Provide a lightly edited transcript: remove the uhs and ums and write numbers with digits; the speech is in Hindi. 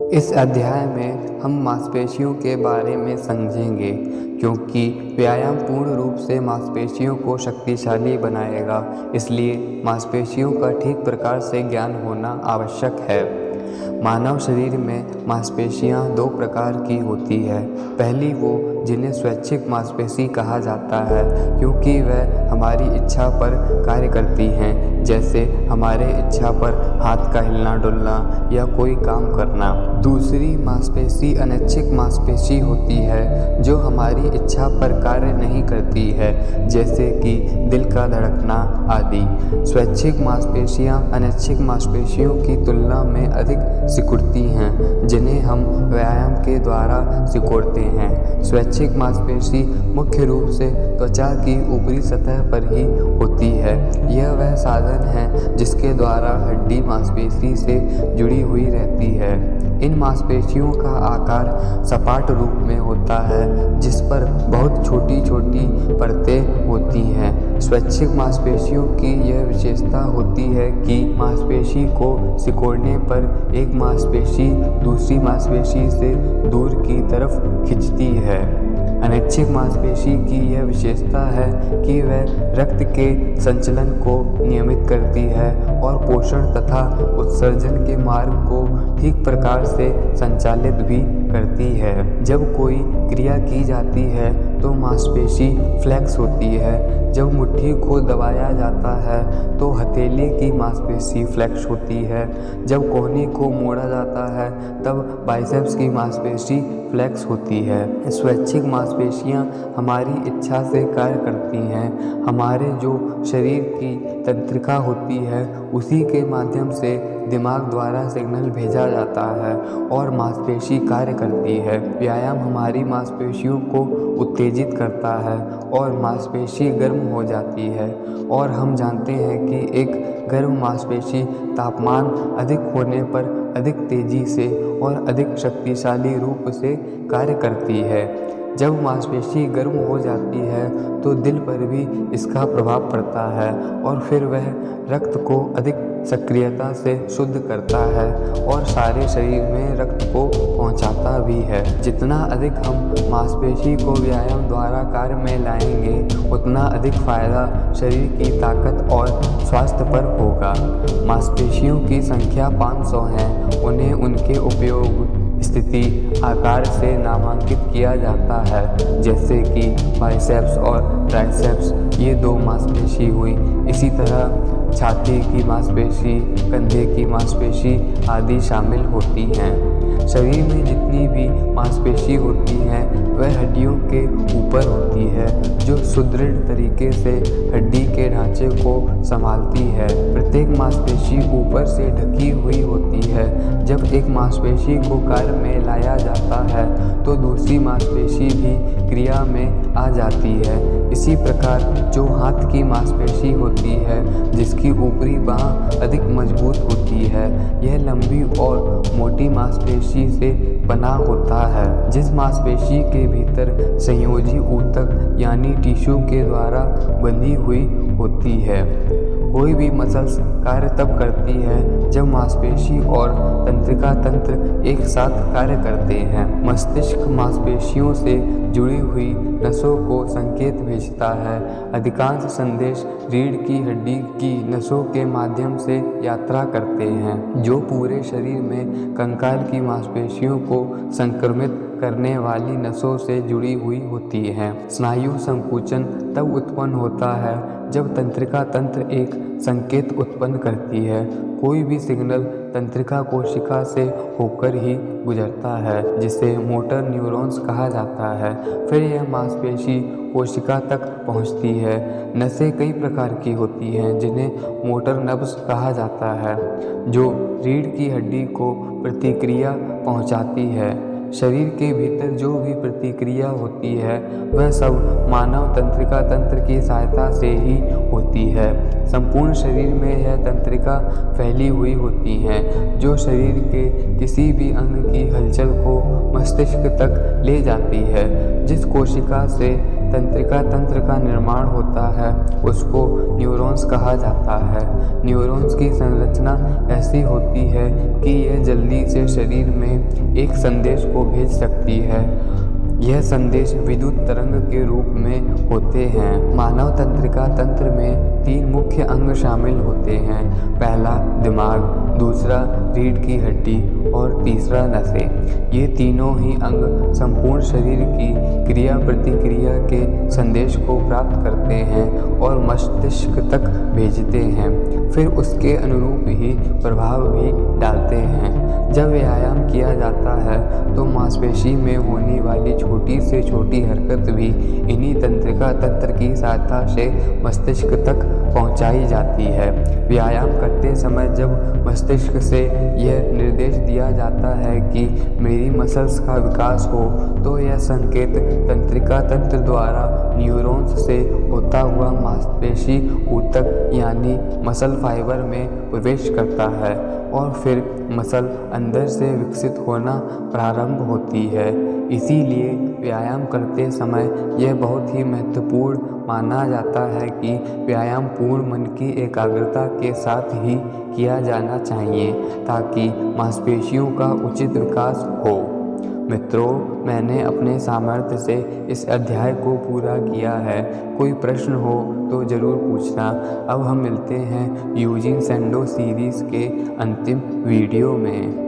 इस अध्याय में हम मांसपेशियों के बारे में समझेंगे, क्योंकि व्यायाम पूर्ण रूप से मांसपेशियों को शक्तिशाली बनाएगा। इसलिए मांसपेशियों का ठीक प्रकार से ज्ञान होना आवश्यक है। मानव शरीर में मांसपेशियां दो प्रकार की होती है। पहली वो जिन्हें स्वैच्छिक मांसपेशी कहा जाता है, क्योंकि वह हमारी इच्छा पर कार्य करती हैं, जैसे हमारे इच्छा पर हाथ का हिलना डुलना या कोई काम करना। दूसरी मांसपेशी अनैच्छिक मांसपेशी होती है, जो हमारी इच्छा पर कार्य नहीं करती है, जैसे कि दिल का धड़कना आदि। स्वैच्छिक मांसपेशियां अनैच्छिक मांसपेशियों की तुलना में अधिक सिकुड़ती हैं, जिन्हें हम व्यायाम के द्वारा सिकोड़ते हैं। स्वैच्छिक मांसपेशी मुख्य रूप से त्वचा की ऊपरी सतह पर ही होती है। यह वह साधन है जिसके द्वारा हड्डी मांसपेशी से जुड़ी हुई रहती है। इन मांसपेशियों का आकार सपाट रूप में होता है, जिस पर बहुत छोटी छोटी परतें होती हैं। स्वैच्छिक मांसपेशियों की यह विशेषता होती है कि मांसपेशी को सिकोड़ने पर एक मांसपेशी दूसरी मांसपेशी से दूर की तरफ खिंचती है। अनैच्छिक मांसपेशी की यह विशेषता है कि वह रक्त के संचलन को नियमित करती है और पोषण तथा उत्सर्जन के मार्ग को ठीक प्रकार से संचालित भी करती है। जब कोई क्रिया की जाती है तो मांसपेशी फ्लेक्स होती है। जब मुट्ठी को दबाया जाता है तो हथेली की मांसपेशी फ्लेक्स होती है। जब कोहनी को मोड़ा जाता है तब बाइसेप्स की मांसपेशी फ्लेक्स होती है। स्वैच्छिक मांसपेशियां हमारी इच्छा से कार्य करती हैं। हमारे जो शरीर की तंत्रिका होती है उसी के माध्यम से दिमाग द्वारा सिग्नल भेजा जाता है और मांसपेशी कार्य करती है। व्यायाम हमारी मांसपेशियों को उत्तेजित करता है और मांसपेशी गर्म हो जाती है, और हम जानते हैं कि एक गर्म मांसपेशी तापमान अधिक होने पर अधिक तेजी से और अधिक शक्तिशाली रूप से कार्य करती है। जब मांसपेशी गर्म हो जाती है तो दिल पर भी इसका प्रभाव पड़ता है और फिर वह रक्त को अधिक सक्रियता से शुद्ध करता है और सारे शरीर में रक्त को पहुंचाता भी है। जितना अधिक हम मांसपेशी को व्यायाम द्वारा कार्य में लाएंगे, उतना अधिक फायदा शरीर की ताकत और स्वास्थ्य पर होगा। मांसपेशियों की संख्या 500 हैं। उन्हें उनके उपयोग, स्थिति, आकार से नामांकित किया जाता है, जैसे कि बाइसेप्स और ट्राइसेप्स, ये दो मांसपेशी हुई। इसी तरह छाती की मांसपेशी, कंधे की मांसपेशी आदि शामिल होती हैं। शरीर में जितनी भी मांसपेशी होती हैं वह हड्डियों के ऊपर होती है, जो सुदृढ़ तरीके से हड्डी के ढांचे को संभालती है। प्रत्येक मांसपेशी ऊपर से ढकी हुई होती है। जब एक मांसपेशी को कार्य में लाया जाता है तो दूसरी मांसपेशी भी क्रिया में आ जाती है। इसी प्रकार जो हाथ की मांसपेशी होती है, जिसकी ऊपरी बाँह अधिक मजबूत होती है, यह लंबी और मोटी मांसपेशी से बना होता है, जिस मांसपेशी के भीतर संयोजी ऊतक यानी टिश्यू के द्वारा बंधी हुई होती है। कोई भी मसल्स कार्य तब करती है जब मांसपेशी और तंत्रिका तंत्र एक साथ कार्य करते हैं। मस्तिष्क मांसपेशियों से जुड़ी हुई नसों को संकेत भेजता है। अधिकांश संदेश रीढ़ की हड्डी की नसों के माध्यम से यात्रा करते हैं, जो पूरे शरीर में कंकाल की मांसपेशियों को संक्रमित करने वाली नसों से जुड़ी हुई होती हैं। स्नायु संकुचन तब उत्पन्न होता है जब तंत्रिका तंत्र एक संकेत उत्पन्न करती है। कोई भी सिग्नल तंत्रिका कोशिका से होकर ही गुजरता है, जिसे मोटर न्यूरॉन्स कहा जाता है। फिर यह मांसपेशी कोशिका तक पहुंचती है। नसें कई प्रकार की होती हैं, जिन्हें मोटर नर्व्स कहा जाता है, जो रीढ़ की हड्डी को प्रतिक्रिया पहुंचाती है। शरीर के भीतर जो भी प्रतिक्रिया होती है वह सब मानव तंत्रिका तंत्र की सहायता से ही होती है। संपूर्ण शरीर में यह तंत्रिका फैली हुई होती हैं, जो शरीर के किसी भी अंग की हलचल को मस्तिष्क तक ले जाती है। जिस कोशिका से तंत्रिका तंत्र का निर्माण होता है उसको न्यूरॉन्स कहा जाता है। न्यूरॉन्स की संरचना ऐसी होती है कि यह जल्दी से शरीर में एक संदेश को भेज सकती है। यह संदेश विद्युत तरंग के रूप में होते हैं। मानव तंत्रिका तंत्र में 3 मुख्य अंग शामिल होते हैं। पहला दिमाग, दूसरा रीढ़ की हड्डी और तीसरा नसें। ये तीनों ही अंग संपूर्ण शरीर की क्रिया प्रतिक्रिया के संदेश को प्राप्त करते हैं और मस्तिष्क तक भेजते हैं, फिर उसके अनुरूप ही प्रभाव भी डालते हैं। जब व्यायाम किया जाता है तो मांसपेशी में होने वाली छोटी से छोटी हरकत भी इन्हीं तंत्रिका तंत्र की सहायता से मस्तिष्क तक पहुंचाई जाती है। व्यायाम करते समय जब मस्तिष्क से यह निर्देश दिया जाता है कि मेरी मसल्स का विकास हो, तो यह संकेत तंत्रिका तंत्र द्वारा न्यूरॉन्स से होता हुआ मांसपेशी ऊतक यानी मसल फाइबर में प्रवेश करता है और फिर मसल अंदर से विकसित होना प्रारंभ होती है। इसीलिए व्यायाम करते समय यह बहुत ही महत्वपूर्ण माना जाता है कि व्यायाम पूर्ण मन की एकाग्रता के साथ ही किया जाना चाहिए ताकि मांसपेशियों का उचित विकास हो। मित्रों, मैंने अपने सामर्थ्य से इस अध्याय को पूरा किया है। कोई प्रश्न हो तो ज़रूर पूछना। अब हम मिलते हैं यूजीन सैंडो सीरीज़ के अंतिम वीडियो में।